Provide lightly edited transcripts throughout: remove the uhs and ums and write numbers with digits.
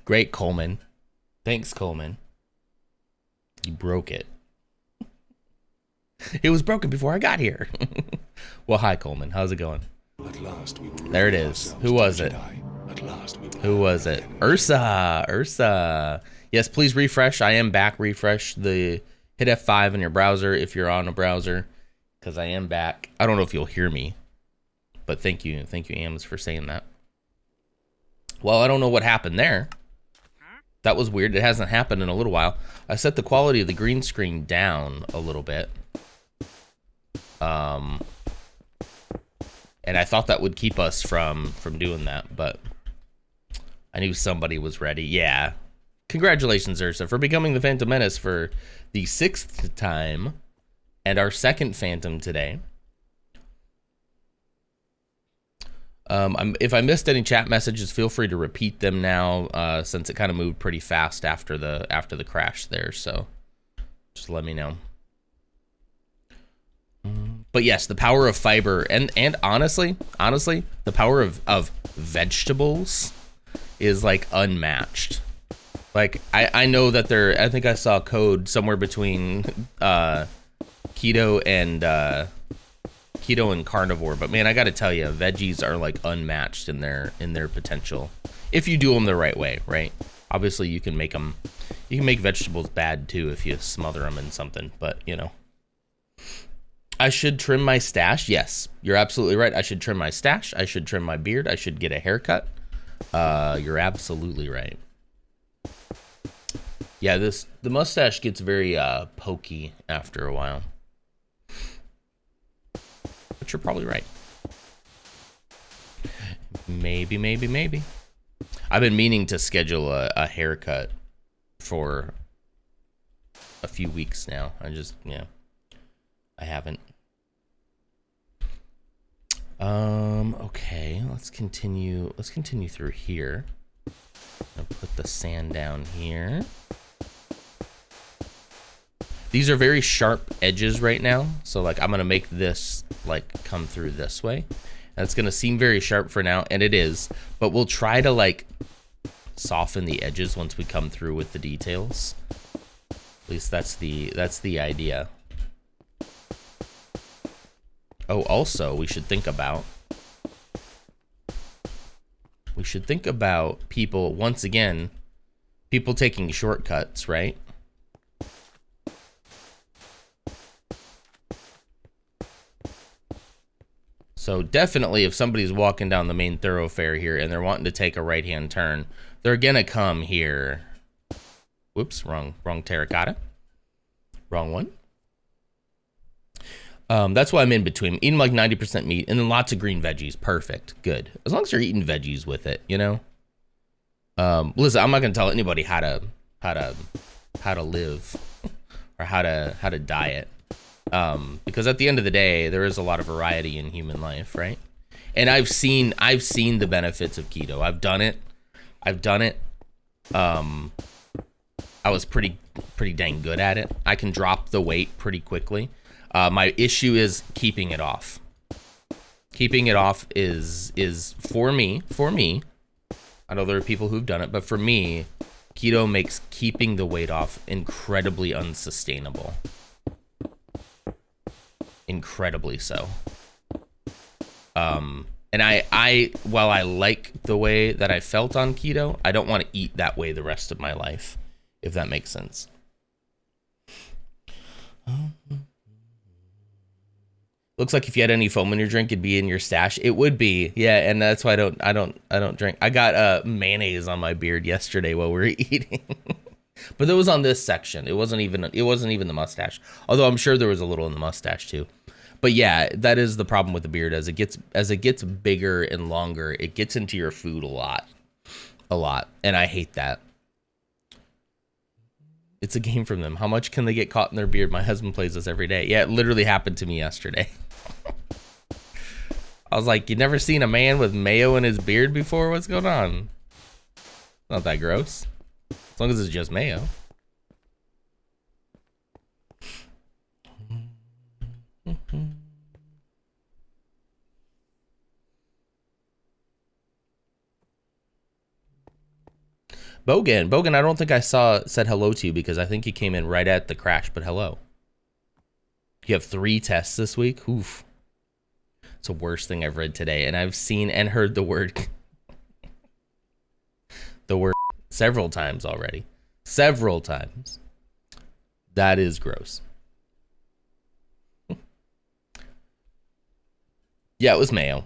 Great, Coleman. Thanks, Coleman. You broke it. It was broken before I got here. Well, hi, Coleman. How's it going? At last we will There it reveal is. ourselves Who to was the it? Jedi. At last we will Who have was our it? vengeance. Ursa. Yes, please refresh. I am back. Refresh the hit F5 in your browser if you're on a browser, because I am back. I don't know if you'll hear me, but thank you, Ams, for saying that. Well, I don't know what happened there. That was weird. It hasn't happened in a little while. I set the quality of the green screen down a little bit. And I thought that would keep us from doing that, but I knew somebody was ready. Yeah. Congratulations, Ursa, for becoming the Phantom Menace for the 6th time and our 2nd Phantom today. If I missed any chat messages, feel free to repeat them now, since it kind of moved pretty fast after the crash there. So just let me know. But yes, the power of fiber and honestly, the power of vegetables is like unmatched. Like I know that I think I saw code somewhere between keto and carnivore, but man, I got to tell you, veggies are like unmatched in their potential if you do them the right way, right? Obviously, you can make vegetables bad too if you smother them in something, but you know. I should trim my stash. Yes, you're absolutely right. I should trim my stash. I should trim my beard. I should get a haircut. You're absolutely right. Yeah, the mustache gets very pokey after a while. But you're probably right. Maybe. I've been meaning to schedule a haircut for a few weeks now. I haven't. Okay, let's continue through here. I'll put the sand down here. These are very sharp edges right now, so like I'm gonna make this like come through this way. And it's gonna seem very sharp for now, and it is, but we'll try to like soften the edges once we come through with the details. At least that's the idea. Oh, also, we should think about people, once again, people taking shortcuts, right? So definitely if somebody's walking down the main thoroughfare here and they're wanting to take a right-hand turn, they're gonna come here. Whoops, wrong terracotta. Wrong one. That's why I'm in between. Eating like 90% meat and then lots of green veggies. Perfect. Good. As long as you're eating veggies with it, you know? Listen, I'm not gonna tell anybody how to live or how to diet. Because at the end of the day, there is a lot of variety in human life, right? And I've seen the benefits of keto. I've done it. I was pretty dang good at it. I can drop the weight pretty quickly. My issue is keeping it off. Keeping it off is for me. I know there are people who've done it, but for me, keto makes keeping the weight off incredibly unsustainable. Incredibly so. And I while I like the way that I felt on keto, I don't want to eat that way the rest of my life, if that makes sense. Looks like if you had any foam in your drink, it'd be in your stash. It would be, yeah, and that's why I don't drink. I got mayonnaise on my beard yesterday while we were eating, but it was on this section. It wasn't even the mustache. Although I'm sure there was a little in the mustache too. But yeah, that is the problem with the beard. As it gets bigger and longer, it gets into your food a lot, and I hate that. It's a game from them. How much can they get caught in their beard? My husband plays this every day. Yeah, it literally happened to me yesterday. I was like, you never seen a man with mayo in his beard before? What's going on? Not that gross. As long as it's just mayo. Bogan, I don't think I said hello to you because I think you came in right at the crash, but hello. You have 3 tests this week? Oof. It's the worst thing I've read today, and I've seen and heard the word several times already. Several times. That is gross. Yeah, it was Mayo.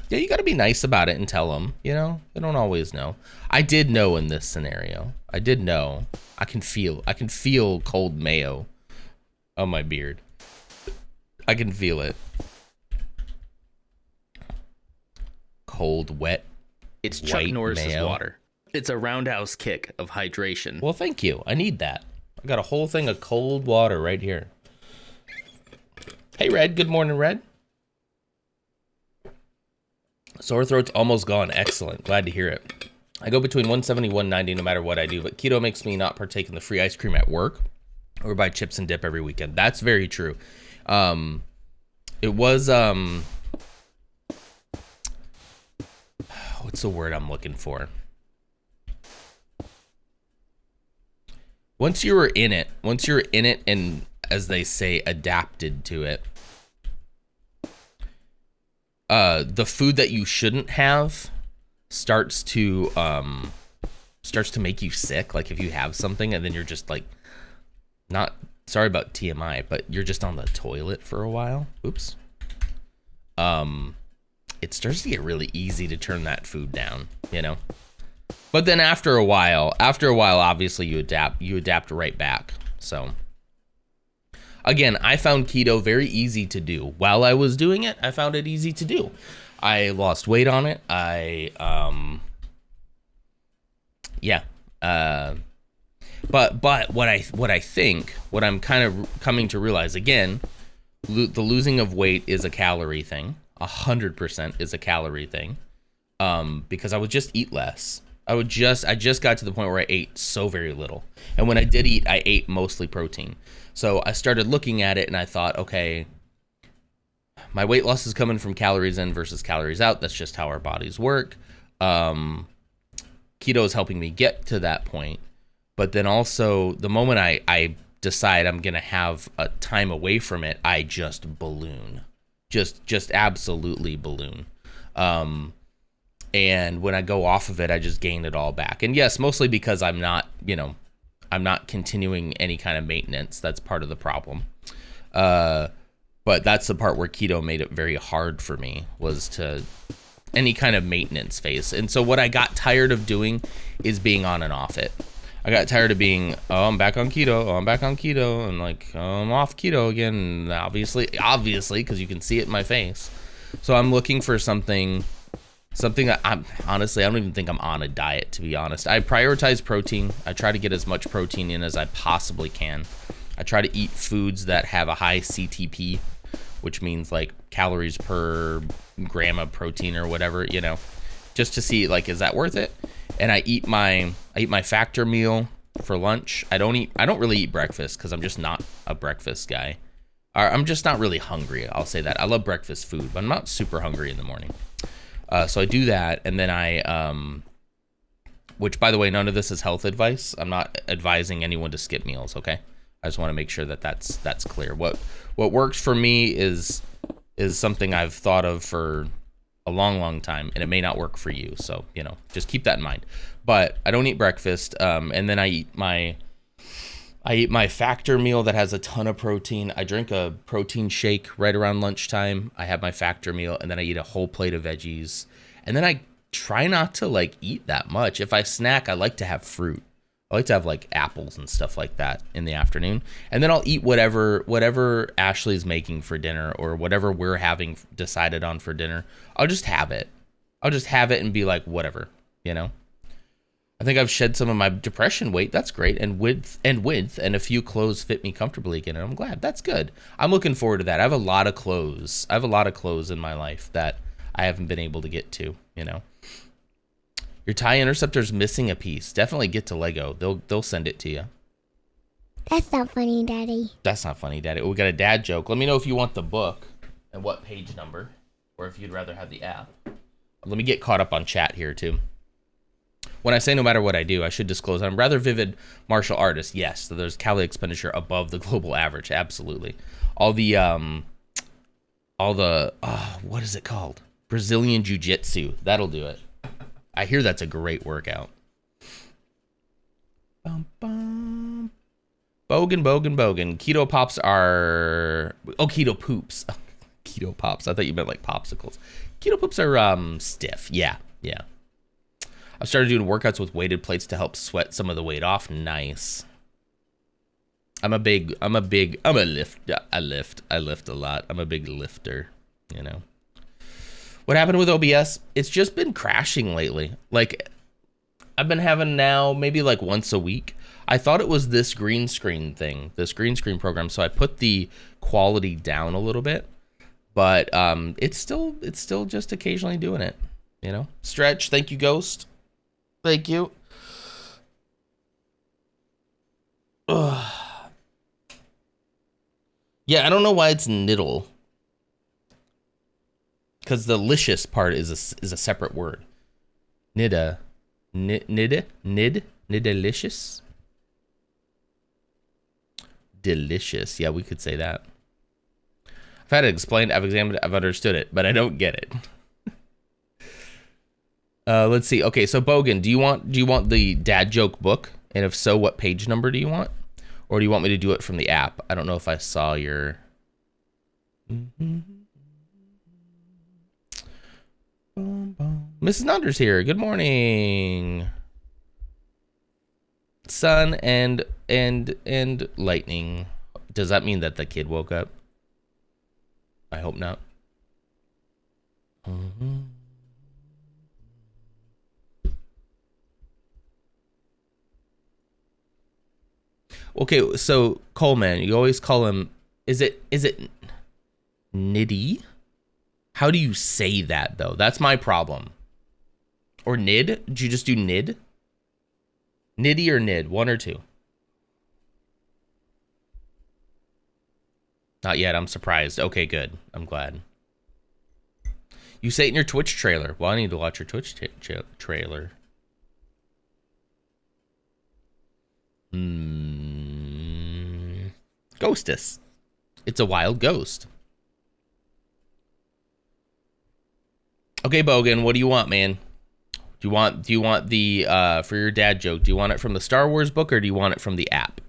Yeah, you got to be nice about it and tell them, you know? They don't always know. I did know in this scenario. I did know. I can feel cold mayo on my beard. I can feel it. Cold, wet. It's Chuck Norris's mayo. water. It's a roundhouse kick of hydration. Well, thank you. I need that. I got a whole thing of cold water right here. Hey, Red. Good morning, Red. Sore throat's almost gone. Excellent. Glad to hear it. I go between 170 and 190 no matter what I do, but keto makes me not partake in the free ice cream at work or buy chips and dip every weekend. That's very true. It was what's the word I'm looking for? Once you're in it and, as they say, adapted to it, the food that you shouldn't have starts to make you sick. Like if you have something and then you're just like, not sorry about TMI, but you're just on the toilet for a while. Oops. It starts to get really easy to turn that food down, you know? But then after a while, obviously you adapt right back. So again, I found keto very easy to do. While I was doing it, I found it easy to do. I lost weight on it. But what I'm kind of coming to realize again, the losing of weight is a calorie thing. 100% is a calorie thing. Because I would just eat less. I just got to the point where I ate so very little. And when I did eat, I ate mostly protein. So I started looking at it and I thought, okay, my weight loss is coming from calories in versus calories out. That's just how our bodies work. Keto is helping me get to that point. But then also the moment I decide I'm going to have a time away from it, I just balloon. Just absolutely balloon. And when I go off of it, I just gain it all back. And yes, mostly because I'm not continuing any kind of maintenance. That's part of the problem. But that's the part where keto made it very hard for me, was to any kind of maintenance phase. And so what I got tired of doing is being on and off it. I got tired of being, I'm back on keto. I'm back on keto. And like, I'm off keto again. And obviously, because you can see it in my face. So I'm looking for something that I don't even think I'm on a diet, to be honest. I prioritize protein. I try to get as much protein in as I possibly can. I try to eat foods that have a high CTP, which means like calories per gram of protein or whatever, you know, just to see like, is that worth it? And I eat my factor meal for lunch. I don't really eat breakfast because I'm just not a breakfast guy. I'm just not really hungry. I'll say that. I love breakfast food, but I'm not super hungry in the morning. So I do that, and then which by the way, none of this is health advice. I'm not advising anyone to skip meals, okay? I just want to make sure that that's clear. What works for me is something I've thought of for a long time, and it may not work for you. So, you know, just keep that in mind. But I don't eat breakfast, and then I eat my factor meal that has a ton of protein. I drink a protein shake right around lunchtime. I have my factor meal, and then I eat a whole plate of veggies. And then I try not to like eat that much. If I snack, I like to have fruit. I like to have like apples and stuff like that in the afternoon. And then I'll eat whatever Ashley's making for dinner or whatever we're having decided on for dinner. I'll just have it. And be like, whatever, you know? I think I've shed some of my depression weight. That's great. And width and a few clothes fit me comfortably again. And I'm glad. That's good. I'm looking forward to that. I have a lot of clothes. In my life that I haven't been able to get to, you know. Your TIE Interceptor's missing a piece. Definitely get to Lego. They'll send it to you. That's not funny, Daddy. That's not funny, Daddy. We got a dad joke. Let me know if you want the book and what page number, or if you'd rather have the app. Let me get caught up on chat here too. when I say no matter what I do, I should disclose I'm rather vivid martial artist. Yes, so there's calorie expenditure above the global average. Absolutely. All the what is it called? Brazilian Jiu-Jitsu. That'll do it. I hear that's a great workout. Bum, bum. Bogan. Keto pops are... Oh, keto poops. Keto pops. I thought you meant like popsicles. Keto poops are stiff. Yeah. I've started doing workouts with weighted plates to help sweat some of the weight off. Nice. I lift a lot. I'm a big lifter, you know. What happened with OBS? It's just been crashing lately. Like, I've been having now maybe like once a week. I thought it was this green screen thing, this green screen program, so I put the quality down a little bit. But it's still just occasionally doing it, you know. Stretch, thank you, Ghost. Thank you. Ugh. Yeah, I don't know why it's niddle. Because the licious part is a separate word. Niddelicious. Delicious. Yeah, we could say that. I've had it explained, I've examined it, I've understood it, but I don't get it. Let's see. Okay, so Bogan, do you want the dad joke book? And if so, what page number do you want? Or do you want me to do it from the app? I don't know if I saw your... Mrs. Nonders here. Good morning. Sun and lightning. Does that mean that the kid woke up? I hope not. Okay, so Coleman, you always call him, is it Niddy? How do you say that though? That's my problem. Or Nid? Did you just do Nid? Niddy or Nid? One or two? Not yet, I'm surprised. Okay, good. I'm glad. You say it in your Twitch trailer. Well, I need to watch your Twitch trailer. Ghostus. It's a wild ghost. Okay, Bogan, what do you want, man? Do you want the for your dad joke, do you want it from the Star Wars book or do you want it from the app?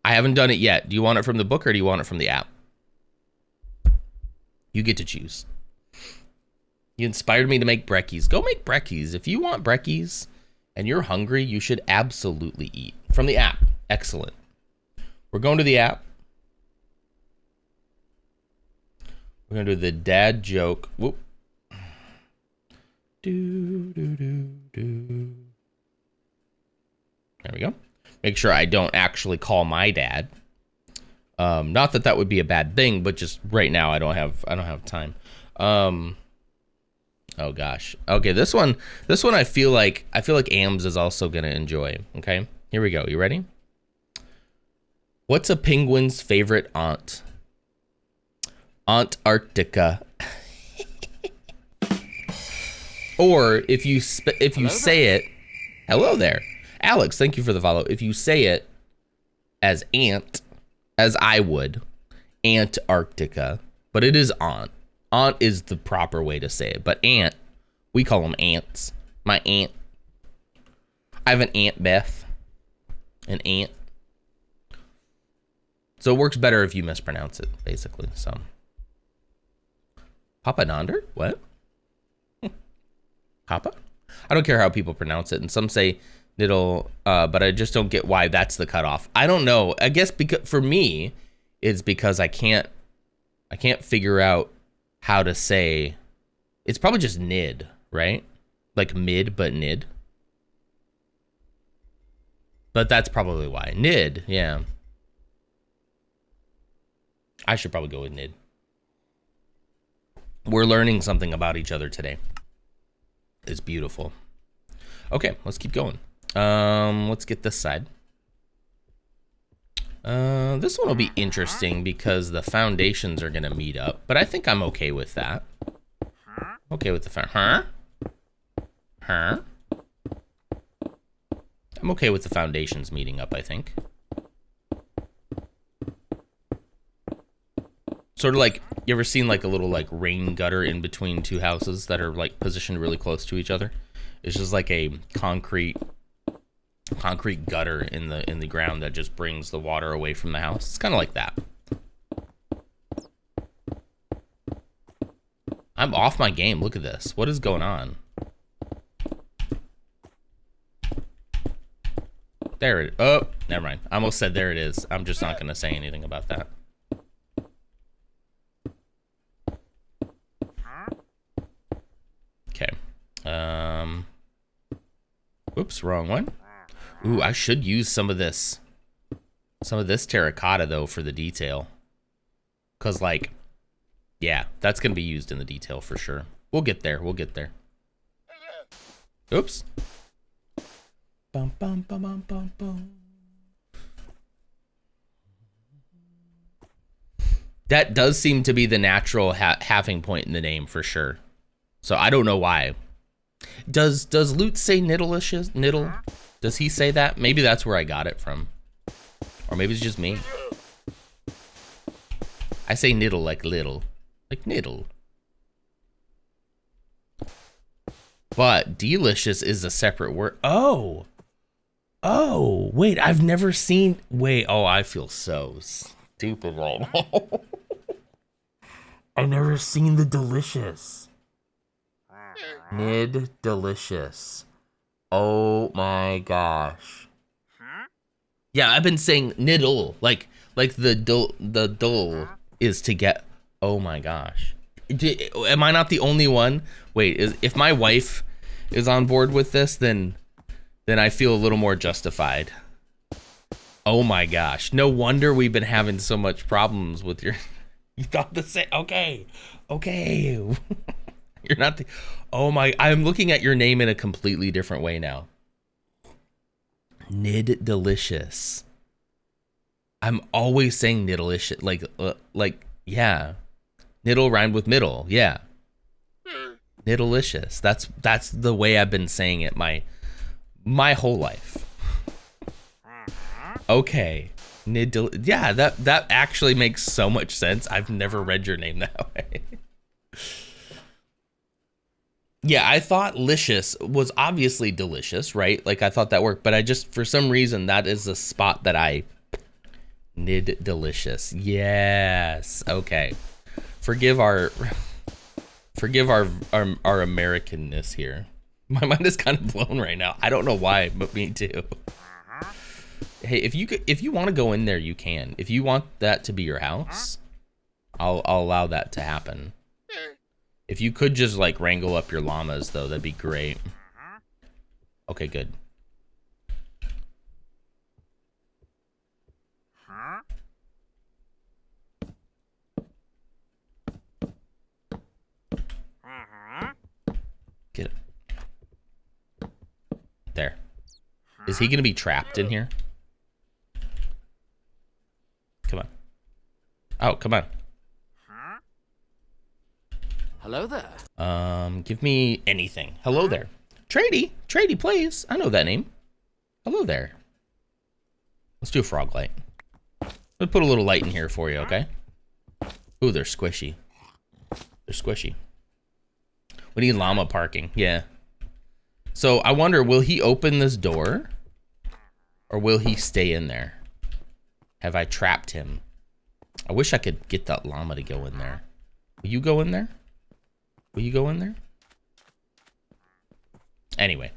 I haven't done it yet. Do you want it from the book or do you want it from the app? You get to choose. You inspired me to make brekkies. Go make brekkies. If you want brekkies and you're hungry, you should absolutely eat. From the app. Excellent. We're going to the app. We're going to do the dad joke. Whoop. There we go. Make sure I don't actually call my dad. Not that that would be a bad thing, but just right now I don't have time. Oh gosh. Okay, this one I feel like Ams is also gonna enjoy. Okay, here we go. You ready? What's a penguin's favorite aunt? Antarctica. Or if you say it, hello there, Alex. Thank you for the follow. If you say it as aunt, as I would, Antarctica, but it is aunt. Aunt is the proper way to say it, but aunt, we call them aunts. My aunt. I have an Aunt Beth, an aunt. So it works better if you mispronounce it, basically. So, Papa Nonder? What? Papa? I don't care how people pronounce it, and some say Niddle, but I just don't get why that's the cutoff. I don't know. I guess because for me, it's because I can't figure out how to say. It's probably just Nid, right? Like mid, but Nid. But that's probably why. Nid, yeah. I should probably go with Nid. We're learning something about each other today. It's beautiful. Okay, let's keep going. Let's get this side. This one will be interesting because the foundations are gonna meet up, but I think I'm okay with that. Okay with the Huh? I'm okay with the foundations meeting up, I think. Sort of like, you ever seen like a little like rain gutter in between two houses that are like positioned really close to each other? It's just like a concrete gutter in the ground that just brings the water away from the house. It's kind of like that. I'm off my game. Look at this. What is going on? There it. Oh, never mind. I almost said there it is. I'm just not gonna say anything about that. Okay. Oops, wrong one. Ooh, I should use some of this terracotta though for the detail. Cause like, yeah, that's gonna be used in the detail for sure. We'll get there. We'll get there. Oops. Bum, bum, bum, bum, bum, bum. That does seem to be the natural halving point in the name for sure. So I don't know why. Does Loot say Niddleicious? Niddle? Does he say that? Maybe that's where I got it from. Or maybe it's just me. I say niddle like little. Like niddle. But delicious is a separate word. Oh. Oh, wait, I've never seen... Wait, oh, I feel so stupid right now. I've never seen the delicious. Nid delicious. Oh my gosh. Yeah, I've been saying niddle, like the dull is to get. Oh my gosh. Am I not the only one? Wait, if my wife is on board with this, then I feel a little more justified. Oh my gosh. No wonder we've been having so much problems with your... You thought the same... Okay. You're not the... Oh my... I'm looking at your name in a completely different way now. Nid delicious. I'm always saying niddleicious. Like, yeah. Niddle rhymed with middle. Yeah. Niddleicious. That's the way I've been saying it my whole life. Okay. Yeah, that actually makes so much sense. I've never read your name that way. Yeah, I thought licious was obviously delicious, right? Like I thought that worked, but I just, for some reason, that is a spot that I nid delicious. Yes. Okay. Forgive our Americanness here. My mind is kind of blown right now. I don't know why, but me too. Hey, if you want to go in there, you can. If you want that to be your house, I'll allow that to happen. If you could just like wrangle up your llamas though, that'd be great. Okay, good. Get it. There. Is he gonna be trapped in here? Come on. Oh, come on. Hello there. Give me anything. Hello there. Trady, please. I know that name. Hello there. Let's do a frog light. I'll put a little light in here for you, okay? Ooh, they're squishy. They're squishy. We need llama parking. Yeah. So I wonder, will he open this door? Or will he stay in there? Have I trapped him? I wish I could get that llama to go in there. Will you go in there? Will you go in there? Anyway,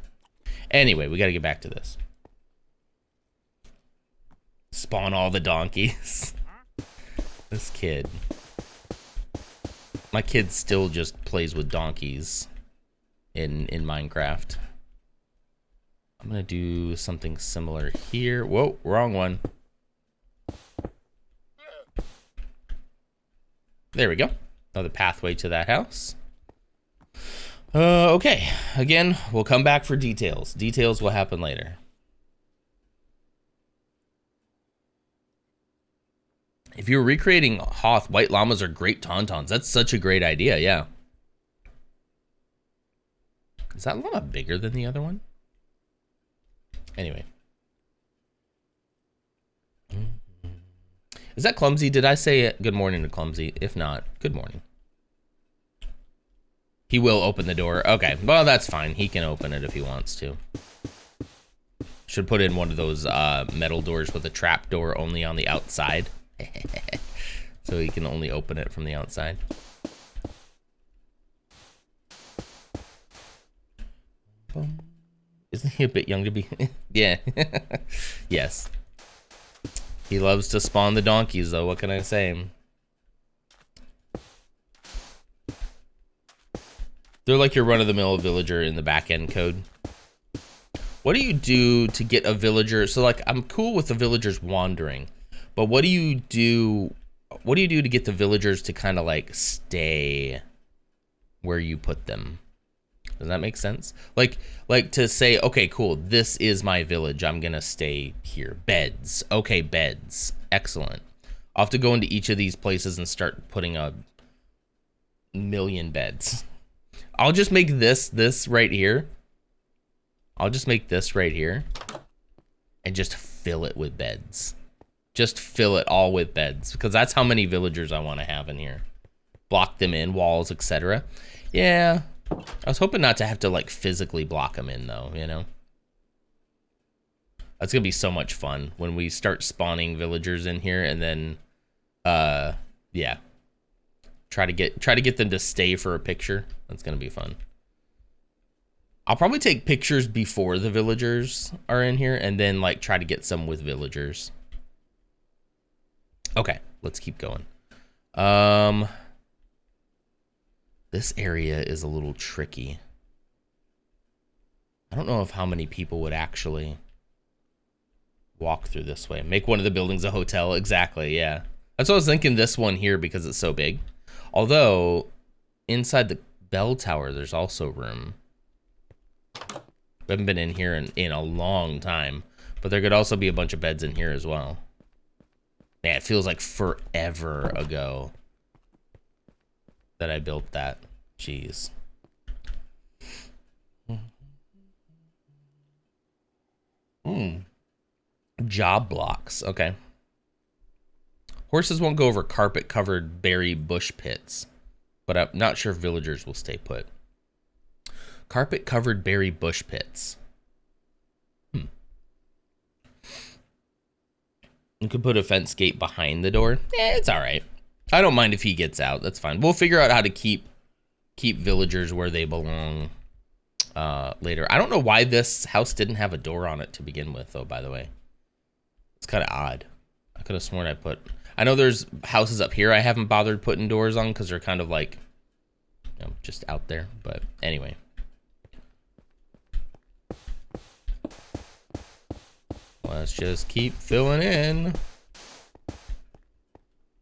we gotta get back to this. Spawn all the donkeys. This kid. My kid still just plays with donkeys in Minecraft. I'm gonna do something similar here. Whoa, wrong one. There we go. Another pathway to that house. Okay. Again, we'll come back for details. Details will happen later. If you're recreating Hoth, white llamas are great tauntauns. That's such a great idea, yeah. Is that llama bigger than the other one? Anyway. Is that Clumsy? Did I say good morning to Clumsy? If not, good morning. He will open the door. Okay, well, that's fine. He can open it if he wants to. Should put in one of those metal doors with a trap door only on the outside. So he can only open it from the outside. Isn't he a bit young to be? Yeah. Yes. He loves to spawn the donkeys, though. What can I say? They're like your run-of-the-mill villager in the back-end code. What do you do to get a villager? So, like, I'm cool with the villagers wandering, but what do you do? What do you do to get the villagers to kind of like stay where you put them? Does that make sense? Like to say, okay, cool, this is my village. I'm gonna stay here. Beds. Okay, beds. Excellent. I'll have to go into each of these places and start putting a million beds. I'll just make this right here. I'll just make this right here and just fill it with beds. Just fill it all with beds because that's how many villagers I want to have in here. Block them in, walls, etc. Yeah. I was hoping not to have to like physically block them in though, you know? That's gonna be so much fun when we start spawning villagers in here and then yeah. Try to get them to stay for a picture. That's gonna be fun. I'll probably take pictures before the villagers are in here and then like try to get some with villagers. Okay, let's keep going. This area is a little tricky. I don't know if how many people would actually walk through this way. Make one of the buildings a hotel. Exactly, yeah. That's what I was thinking, this one here because it's so big. Although, inside the bell tower, there's also room. We haven't been in here in a long time. But there could also be a bunch of beds in here as well. Man, it feels like forever ago that I built that. Jeez. Job blocks. Okay. Horses won't go over carpet-covered berry bush pits, but I'm not sure if villagers will stay put. Carpet-covered berry bush pits. You could put a fence gate behind the door. It's all right. I don't mind if he gets out. That's fine. We'll figure out how to keep villagers where they belong later. I don't know why this house didn't have a door on it to begin with, though, by the way. It's kind of odd. I could have sworn I know there's houses up here I haven't bothered putting doors on because they're kind of like, you know, just out there. But anyway. Let's just keep filling in.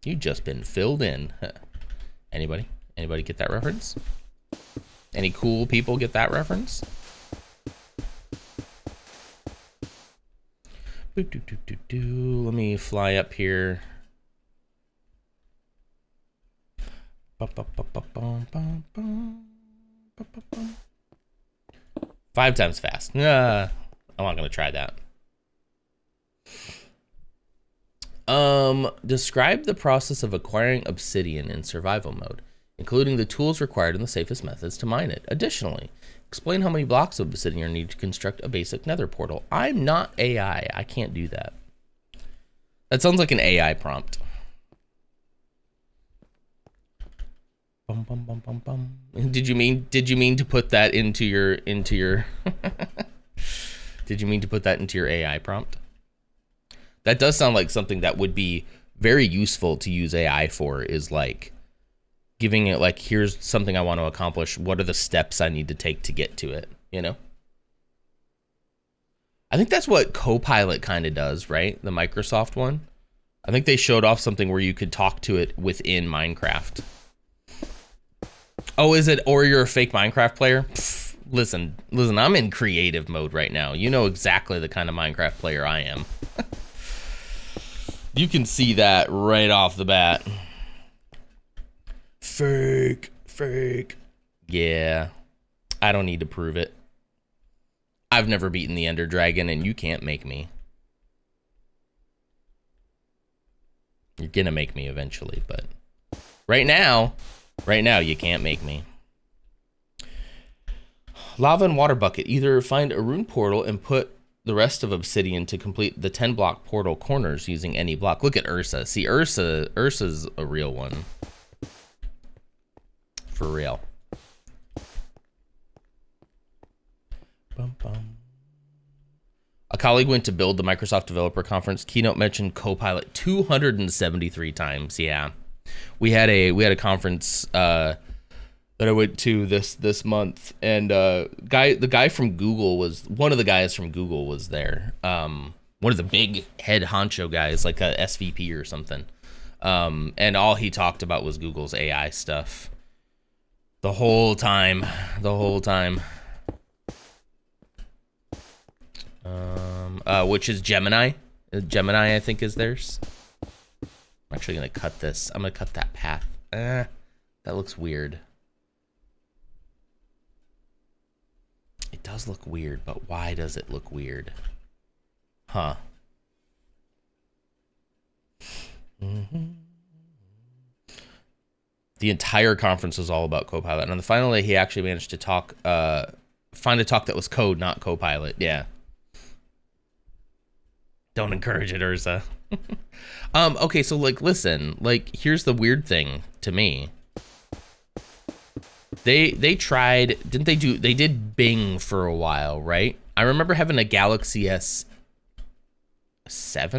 You just been filled in. Anybody? Anybody get that reference? Any cool people get that reference? Let me fly up here. 5 times fast. I'm not gonna try that. Describe the process of acquiring obsidian in survival mode, including the tools required and the safest methods to mine it. Additionally, explain how many blocks of obsidian are needed to construct a basic nether portal. I'm not AI. I can't do that. That sounds like an AI prompt. Bum, bum, bum, bum, bum. Did you mean to put that into your did you mean to put that into your AI prompt? That does sound like something that would be very useful to use AI for, is like giving it like, here's something I want to accomplish. What are the steps I need to take to get to it? You know? I think that's what Copilot kind of does, right? The Microsoft one. I think they showed off something where you could talk to it within Minecraft. Oh, is it? Or you're a fake Minecraft player? Pfft, listen, I'm in creative mode right now. You know exactly the kind of Minecraft player I am. You can see that right off the bat. Fake. Yeah. I don't need to prove it. I've never beaten the Ender Dragon, and you can't make me. You're gonna make me eventually, but right now, you can't make me. Lava and water bucket. Either find a rune portal and put the rest of obsidian to complete the 10 block portal corners using any block. Look at Ursa. See, Ursa's a real one. For real. Bum, bum. A colleague went to build the Microsoft Developer Conference. Keynote mentioned Copilot 273 times. Yeah, we had a conference that I went to this month, and the guy from Google was one of the guys from Google was there. One of the big head honcho guys, like a SVP or something. And all he talked about was Google's AI stuff. The whole time. Which is Gemini. Gemini, I think, is theirs. I'm actually gonna cut this. I'm gonna cut that path. That looks weird. It does look weird, but why does it look weird? Huh. The entire conference was all about Copilot. And on the final day, he actually managed to find a talk that was code, not Copilot. Yeah. Don't encourage it, Ursa. Okay, so like, listen, like, here's the weird thing to me. They tried, they did Bing for a while, right? I remember having a Galaxy S7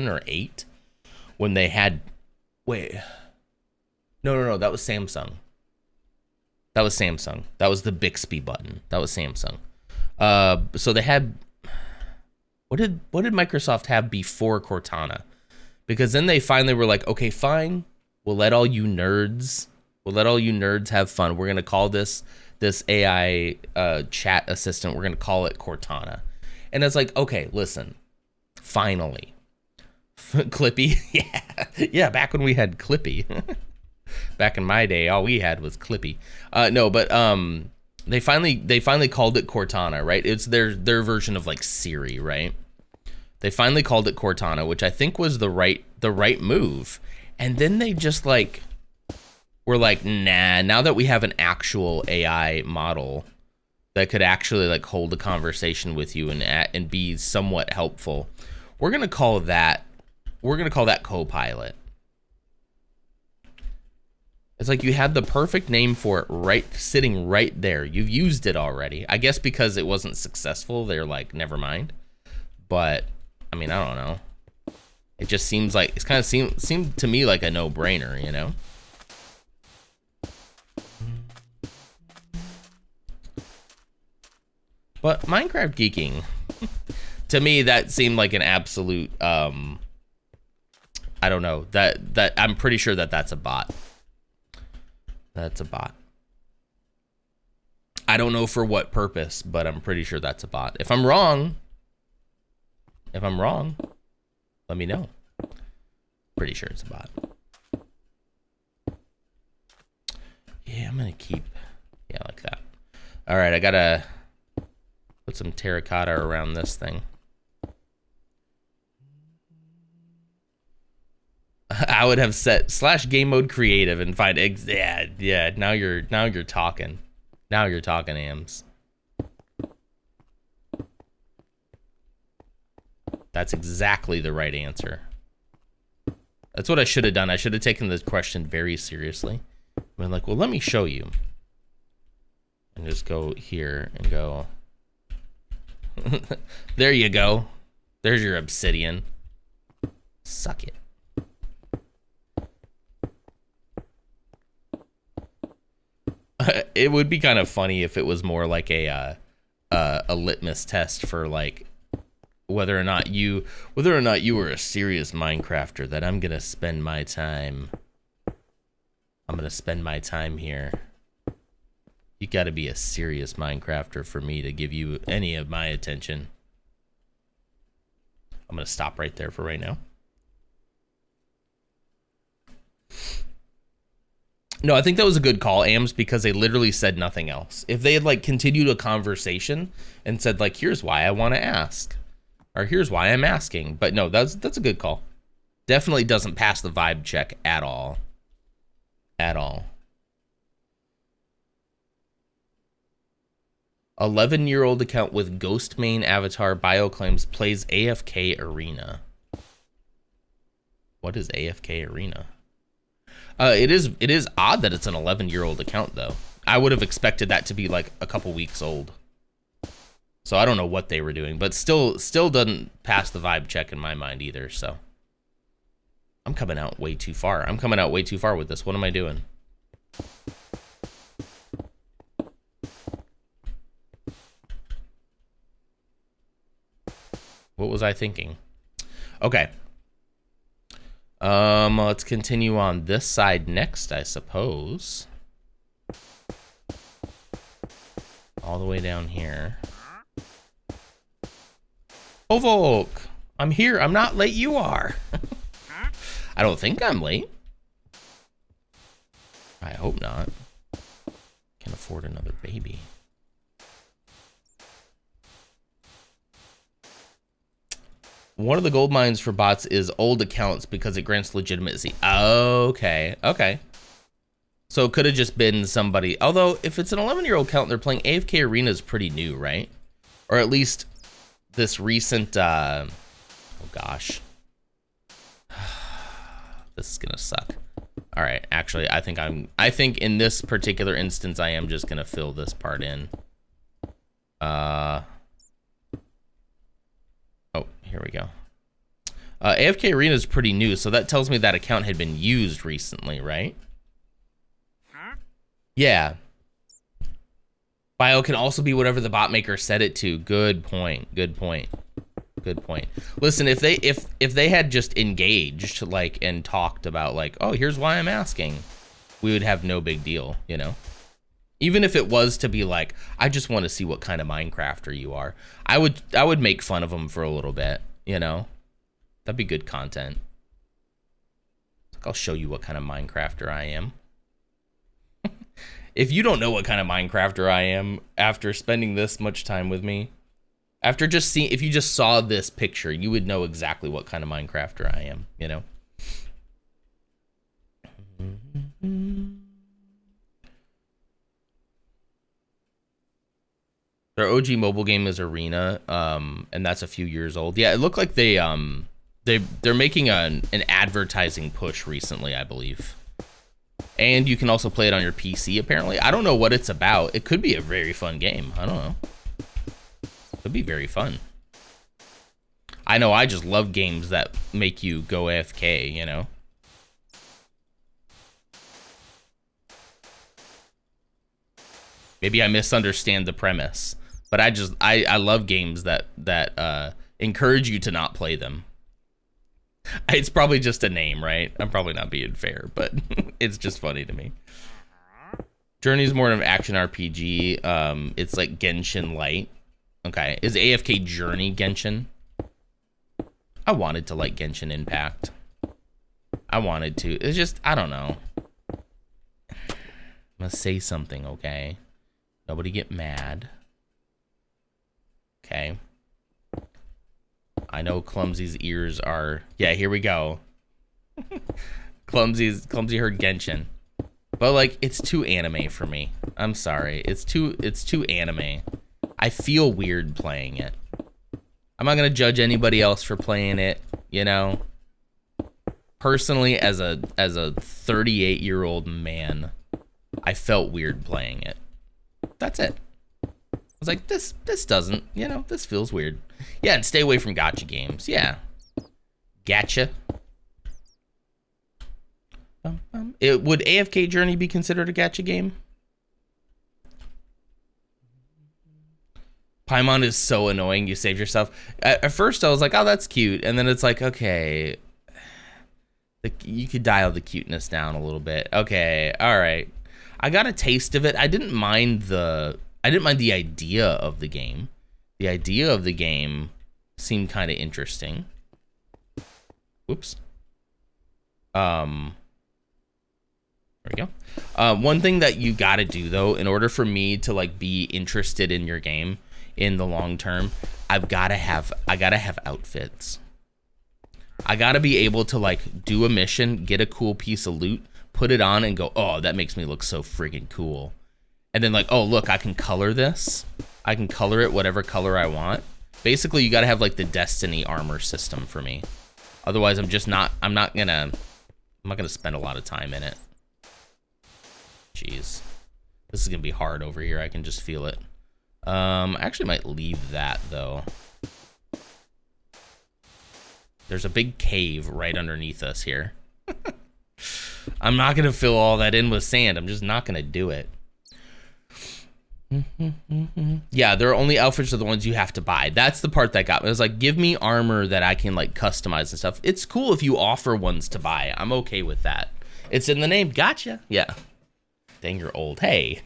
or 8 when they had, wait, no, that was Samsung. That was the Bixby button. That was Samsung. So they had, what did Microsoft have before Cortana? Because then they finally were like, okay, fine, we'll let all you nerds have fun. We're gonna call this AI chat assistant, we're gonna call it Cortana. And it's like, okay, listen, finally. Clippy, yeah, back when we had Clippy. Back in my day, all we had was Clippy. They finally called it Cortana, right? It's their version of like Siri, right? They finally called it Cortana, which I think was the right move. And then they just like were like, nah, now that we have an actual AI model that could actually like hold a conversation with you and be somewhat helpful, we're gonna call that Copilot. It's like you had the perfect name for it sitting right there. You've used it already. I guess because it wasn't successful, they're like, never mind. But I mean, I don't know. It just seems like it's kind of seemed to me like a no-brainer, you know? But Minecraft geeking, to me, that seemed like an absolute, I don't know, that I'm pretty sure that's a bot. That's a bot. I don't know for what purpose, but I'm pretty sure that's a bot. If I'm wrong, let me know. Pretty sure it's a bot. Yeah, I'm gonna keep, yeah, like that. All right, I gotta put some terracotta around this thing. I would have set /game mode creative and find yeah. Now you're talking. Now you're talking, Ams. That's exactly the right answer. That's what I should have done. I should have taken this question very seriously. I'm like, well, let me show you. And just go here and go. There you go. There's your obsidian. Suck it. It would be kind of funny if it was more like a litmus test for like whether or not you were a serious Minecrafter. That I'm gonna spend my time here. You got to be a serious Minecrafter for me to give you any of my attention. I'm gonna stop right there for right now. No, I think that was a good call, Ams, because they literally said nothing else. If they had like continued a conversation and said like, here's why I want to ask, or here's why I'm asking. But no, that's a good call. Definitely doesn't pass the vibe check at all. At all. 11-year-old account with ghost main avatar bio claims plays AFK Arena. What is AFK Arena? It is odd that it's an 11-year-old account though. I would have expected that to be like a couple weeks old. So I don't know what they were doing, but still doesn't pass the vibe check in my mind either. So I'm coming out way too far. I'm coming out way too far with this. What am I doing? What was I thinking? Okay. Let's continue on this side next, I suppose. All the way down here. Oh, Volk, I'm here. I'm not late. You are. I don't think I'm late. I hope not. Can't afford another baby. One of the gold mines for bots is old accounts because it grants legitimacy. Okay, okay. So it could have just been somebody. Although, if it's an 11-year-old account, they're playing AFK Arena is pretty new, right? Or at least this recent, oh gosh. This is gonna suck. All right, actually, I think in this particular instance, I am just gonna fill this part in. Oh, here we go. AFK Arena is pretty new, so that tells me that account had been used recently, right? Yeah. Bio can also be whatever the bot maker set it to. Good point. Good point. Good point. Listen, if they had just engaged like and talked about like, oh, here's why I'm asking, we would have no big deal, you know? Even if it was to be like, I just want to see what kind of Minecrafter you are. I would make fun of them for a little bit, you know? That'd be good content. I'll show you what kind of Minecrafter I am. If you don't know what kind of Minecrafter I am after spending this much time with me, after just seeing, if you just saw this picture, you would know exactly what kind of Minecrafter I am, you know? Their OG mobile game is Arena, and that's a few years old. Yeah, it looked like they're making an advertising push recently, I believe. And you can also play it on your PC, apparently. I don't know what it's about. It could be a very fun game. I don't know. Could be very fun. I know I just love games that make you go AFK, you know? Maybe I misunderstand the premise. But I love games that encourage you to not play them. It's probably just a name, right? I'm probably not being fair, but it's just funny to me. Journey's more of an action RPG. It's like Genshin Light. Okay, is AFK Journey Genshin? I wanted to like Genshin Impact. I wanted to. It's just, I don't know. I'm gonna say something, okay? Nobody get mad. Okay. I know Clumsy's ears are... Yeah, here we go. Clumsy heard Genshin. But, like, it's too anime for me. I'm sorry. It's too anime. I feel weird playing it. I'm not going to judge anybody else for playing it, you know? Personally, as a 38-year-old man, I felt weird playing it. That's it. I was like, this doesn't, you know, this feels weird. Yeah, and stay away from gacha games. Yeah. Gacha. Would AFK Journey be considered a gacha game? Paimon is so annoying, you saved yourself. At first I was like, oh, that's cute. And then it's like, okay. You could dial the cuteness down a little bit. Okay, all right. I got a taste of it. I didn't mind the idea of the game. The idea of the game seemed kind of interesting. Whoops. There we go. One thing that you gotta do though, in order for me to like be interested in your game in the long term, I gotta have outfits. I gotta be able to like do a mission, get a cool piece of loot, put it on and go, oh, that makes me look so friggin' cool. And then like, oh, look, I can color this. I can color it whatever color I want. Basically, you gotta have like the Destiny armor system for me. Otherwise, I'm not gonna spend a lot of time in it. Jeez. This is gonna be hard over here. I can just feel it. I actually might leave that though. There's a big cave right underneath us here. I'm not gonna fill all that in with sand. I'm just not gonna do it. Yeah, their only outfits are the ones you have to buy. That's the part that got me. It was like, give me armor that I can like customize and stuff. It's cool if you offer ones to buy. I'm okay with that. It's in the name. Gotcha. Yeah. Dang, you're old. Hey.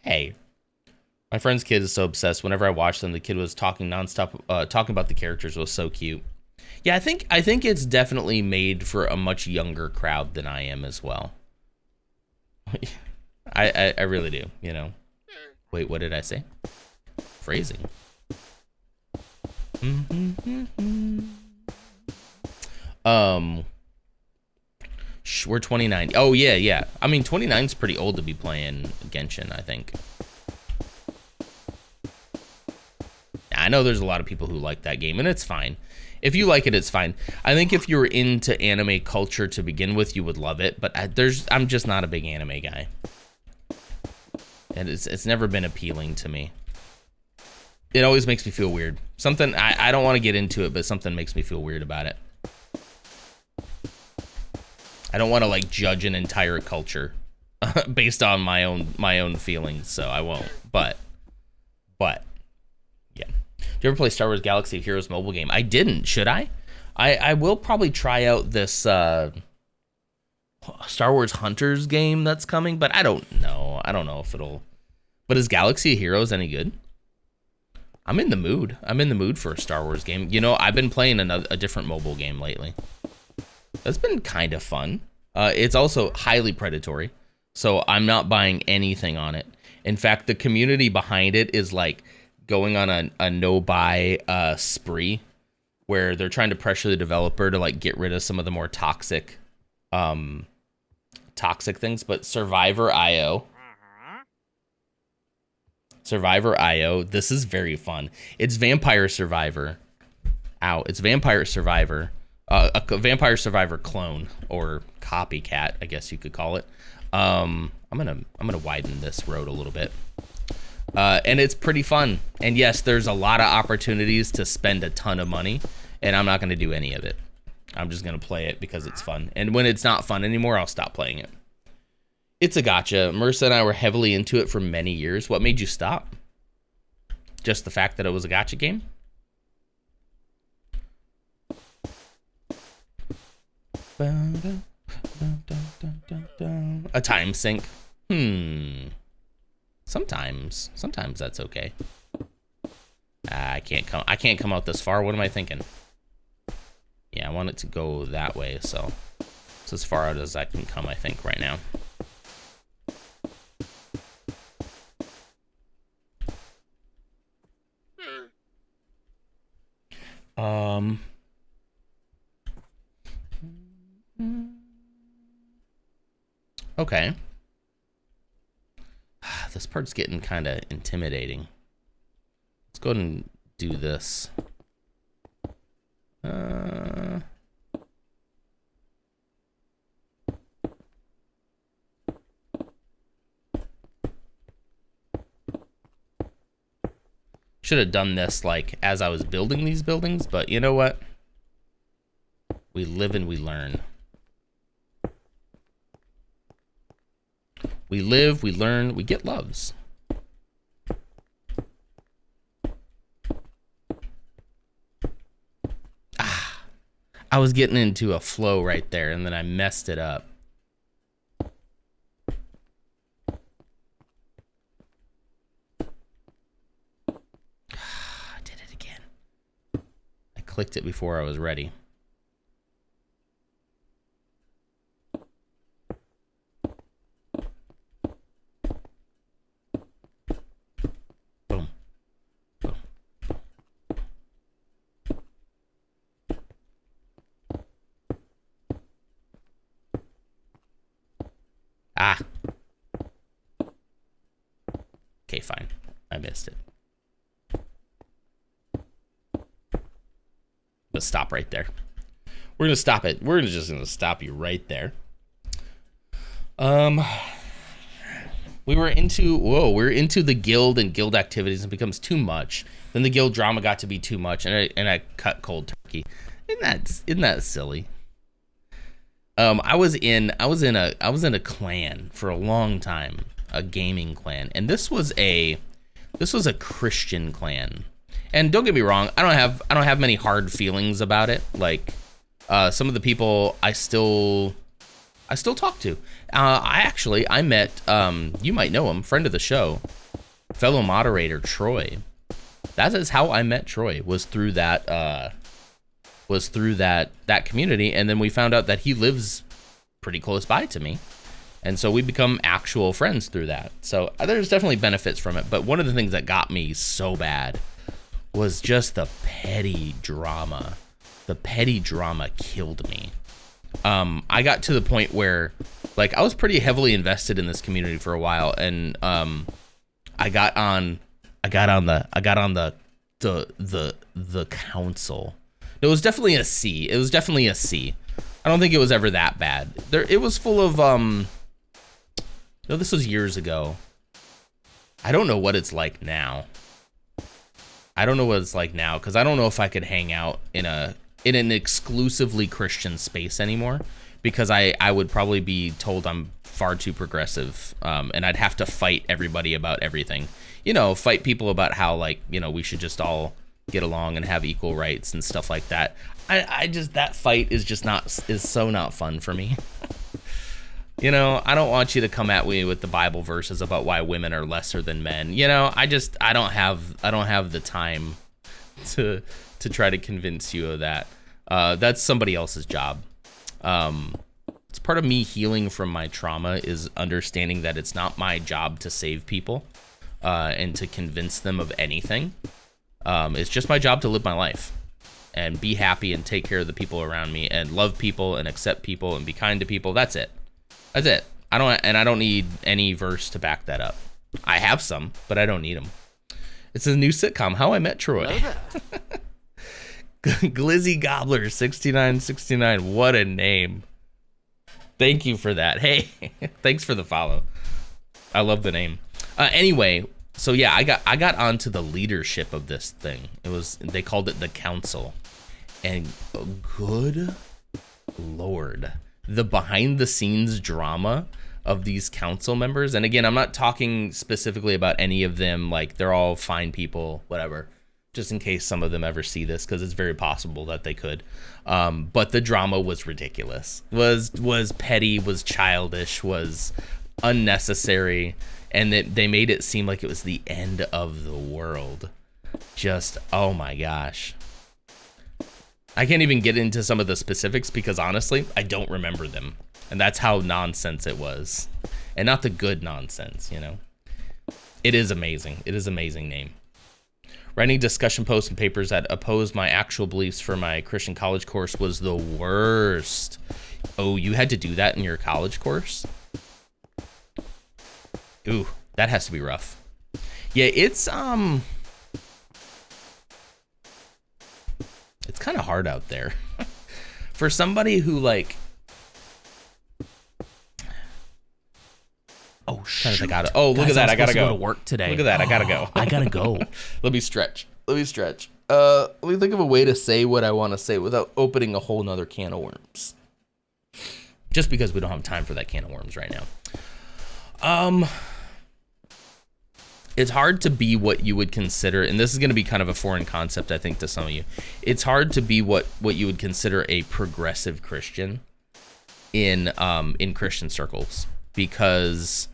Hey. My friend's kid is so obsessed. Whenever I watch them, the kid was talking nonstop, talking about the characters. Was so cute. Yeah, I think it's definitely made for a much younger crowd than I am as well. I really do, you know. Wait, what did I say? Phrasing. We're 29. Oh yeah. I mean, 29's pretty old to be playing Genshin, I think. I know there's a lot of people who like that game, and it's fine. If you like it, it's fine. I think if you were into anime culture to begin with, you would love it, but I'm just not a big anime guy. And it's never been appealing to me. It always makes me feel weird. Something, I don't want to get into it, but something makes me feel weird about it. I don't want to like judge an entire culture based on my own feelings, so I won't. But yeah. Do you ever play Star Wars Galaxy of Heroes mobile game? I didn't. Should I? I will probably try out this Star Wars Hunters game that's coming, but I don't know. I don't know if it'll. But is Galaxy of Heroes any good? I'm in the mood. I'm in the mood for a Star Wars game. You know, I've been playing a different mobile game lately. That's been kind of fun. It's also highly predatory, so I'm not buying anything on it. In fact, the community behind it is like going on a no-buy spree, where they're trying to pressure the developer to like get rid of some of the more toxic things. But Survivor.io, this is very fun. It's Vampire Survivor. It's Vampire Survivor. A Vampire Survivor clone or copycat, I guess you could call it. I'm gonna widen this road a little bit. And it's pretty fun. And yes, there's a lot of opportunities to spend a ton of money, and I'm not gonna do any of it. I'm just gonna play it because it's fun. And when it's not fun anymore, I'll stop playing it. It's a gacha. Marissa and I were heavily into it for many years. What made you stop? Just the fact that it was a gacha game? A time sink. Sometimes that's okay. I can't come out this far. What am I thinking? Yeah, I want it to go that way, so it's as far out as I can come, I think, right now. Okay. This part's getting kind of intimidating. Let's go ahead and do this. Should have done this like as I was building these buildings, but you know what? We live and we learn. We live, we learn, we get loves. I was getting into a flow right there, and then I messed it up. I did it again. I clicked it before I was ready. Ah. Okay, fine. I missed it. Let's stop right there. We're gonna stop it. We're just gonna stop you right there. We're into the guild and guild activities, and it becomes too much. Then the guild drama got to be too much, and I cut cold turkey. Isn't that silly? I was in a clan for a long time, a gaming clan, and this was a Christian clan. And don't get me wrong, I don't have many hard feelings about it. Like some of the people I still talk to. I met you might know him, friend of the show, fellow moderator Troy. That is how I met Troy, was through that community, and then we found out that he lives pretty close by to me. And so we become actual friends through that. So there's definitely benefits from it, but one of the things that got me so bad was just the petty drama. The petty drama killed me. I got to the point where, like, I was pretty heavily invested in this community for a while, and I got on the council. It was definitely a C. I don't think it was ever that bad. It was full of no, this was years ago. I don't know what it's like now. Because I don't know if I could hang out in an exclusively Christian space anymore, because I would probably be told I'm far too progressive, and I'd have to fight everybody about everything. Fight people about how, like, we should just all get along and have equal rights and stuff like that. That fight is so not fun for me. I don't want you to come at me with the Bible verses about why women are lesser than men. I don't have the time to try to convince you of that. That's somebody else's job. It's part of me healing from my trauma, is understanding that it's not my job to save people and to convince them of anything. It's just my job to live my life and be happy and take care of the people around me and love people and accept people and be kind to people. That's it. I don't need any verse to back that up. I have some, but I don't need them. It's a new sitcom, How I Met Troy. Glizzy Gobbler 6969. What a name. Thank you for that. Hey, thanks for the follow. I love the name. Anyway, so yeah, I got onto the leadership of this thing. They called it the council. And good Lord, the behind the scenes drama of these council members. And again, I'm not talking specifically about any of them. Like, they're all fine people, whatever, just in case some of them ever see this, because it's very possible that they could. But the drama was ridiculous, was petty, was childish, was unnecessary. And they made it seem like it was the end of the world. Just, oh my gosh. I can't even get into some of the specifics because honestly, I don't remember them. And that's how nonsense it was. And not the good nonsense, It is amazing. It is an amazing name. Writing discussion posts and papers that oppose my actual beliefs for my Christian college course was the worst. Oh, you had to do that in your college course? Ooh, that has to be rough. Yeah, it's kind of hard out there. For somebody who, like, oh shoot, look at that, I gotta go to work today. Look at that, I gotta go. I gotta go. Let me stretch. Let me think of a way to say what I want to say without opening a whole nother can of worms. Just because we don't have time for that can of worms right now. It's hard to be what you would consider, and this is going to be kind of a foreign concept, I think, to some of you. It's hard to be what you would consider a progressive Christian in Christian circles, because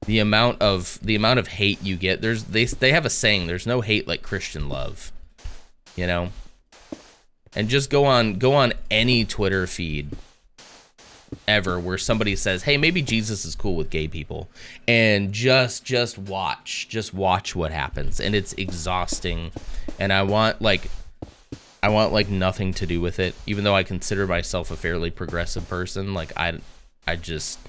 the amount of hate you get. They have a saying, there's no hate like Christian love, and just go on any Twitter feed ever where somebody says, hey, maybe Jesus is cool with gay people, and just watch what happens. And it's exhausting, and I want nothing to do with it, even though I consider myself a fairly progressive person. Like, I just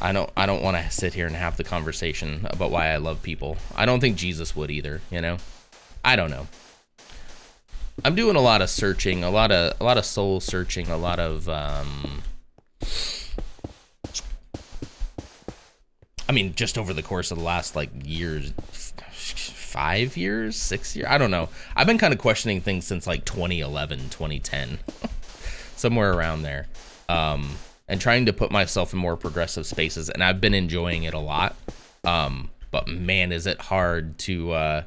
I don't want to sit here and have the conversation about why I love people. I don't think Jesus would either, you know? I don't know. I'm doing a lot of searching, a lot of soul searching, a lot of I mean, just over the course of the last like years, 5 years, 6 years, I don't know. I've been kind of questioning things since like 2011, 2010, somewhere around there. And trying to put myself in more progressive spaces, and I've been enjoying it a lot. But man, is it hard to,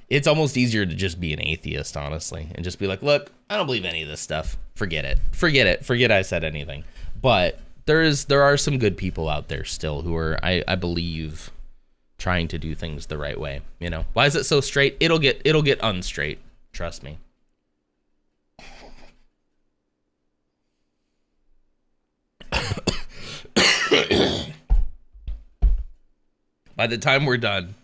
it's almost easier to just be an atheist, honestly, and just be like, look, I don't believe any of this stuff. Forget it. Forget I said anything. But there are some good people out there still who are, I believe, trying to do things the right way. You know, why is it so straight? It'll get unstraight. Trust me. By the time we're done,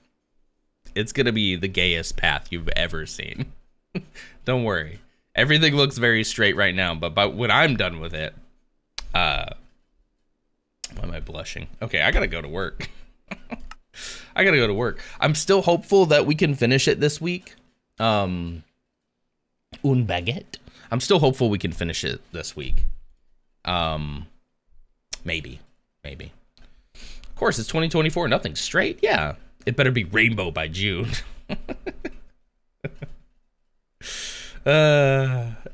it's gonna be the gayest path you've ever seen. Don't worry. Everything looks very straight right now, but when I'm done with it, why am I blushing? Okay, I gotta go to work. I gotta go to work. I'm still hopeful that we can finish it this week. Un baguette. I'm still hopeful we can finish it this week. Maybe. Of course, it's 2024. Nothing's straight. Yeah, it better be rainbow by June.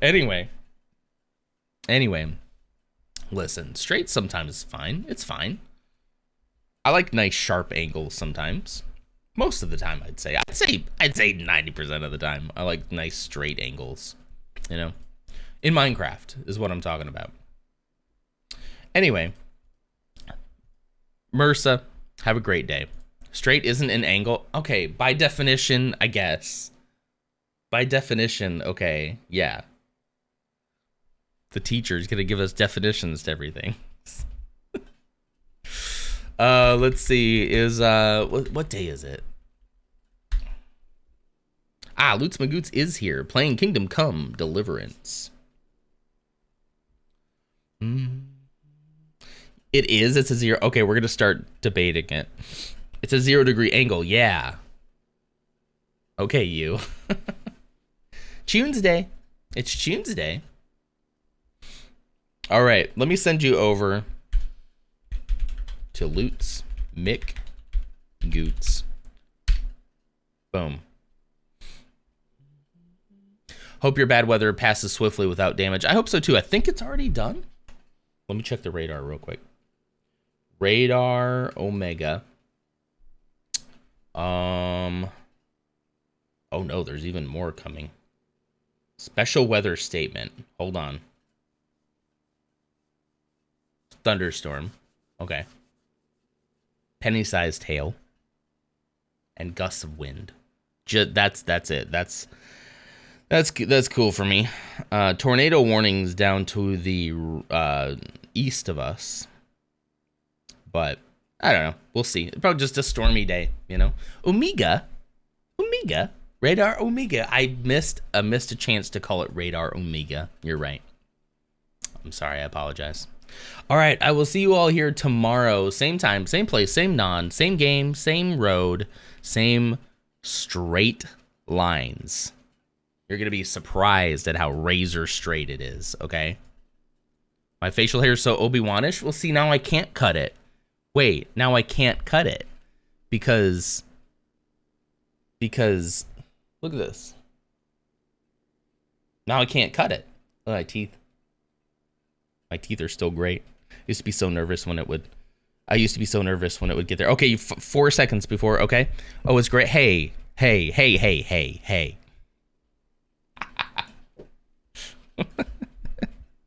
Anyway. Listen, straight sometimes is fine. It's fine. I like nice sharp angles sometimes. Most of the time, I'd say 90% of the time, I like nice straight angles. You know, in Minecraft is what I'm talking about. Anyway, MRSA, have a great day. Straight isn't an angle. Okay, by definition, I guess. By definition, okay, yeah. The teacher's gonna give us definitions to everything. Let's see, is, what day is it? Loots Magoots is here, playing Kingdom Come Deliverance. It is. It's a 0. Okay, we're gonna start debating it. It's a 0 degree angle. Yeah. Okay, you. Tuesday. It's Tuesday. All right, let me send you over to Loots Magoots. Boom. Hope your bad weather passes swiftly without damage. I hope so too. I think it's already done. Let me check the radar real quick. Radar Omega. Oh no, there's even more coming. Special weather statement. Hold on. Thunderstorm. Okay. Penny-sized hail. And gusts of wind. That's it. That's cool for me. Tornado warnings down to the east of us. But I don't know. We'll see. It's probably just a stormy day, you know. Omega, Radar Omega. I missed a chance to call it Radar Omega. You're right. I'm sorry. I apologize. All right. I will see you all here tomorrow. Same time, same place, same same game, same road, same straight lines. You're going to be surprised at how razor straight it is, okay? My facial hair is so Obi-Wan-ish. Well, see, now I can't cut it. Wait, now I can't cut it. Because, look at this. Now I can't cut it. Look at my teeth. My teeth are still great. I used to be so nervous when it would get there. Okay, 4 seconds before, okay? Oh, it's great. Hey.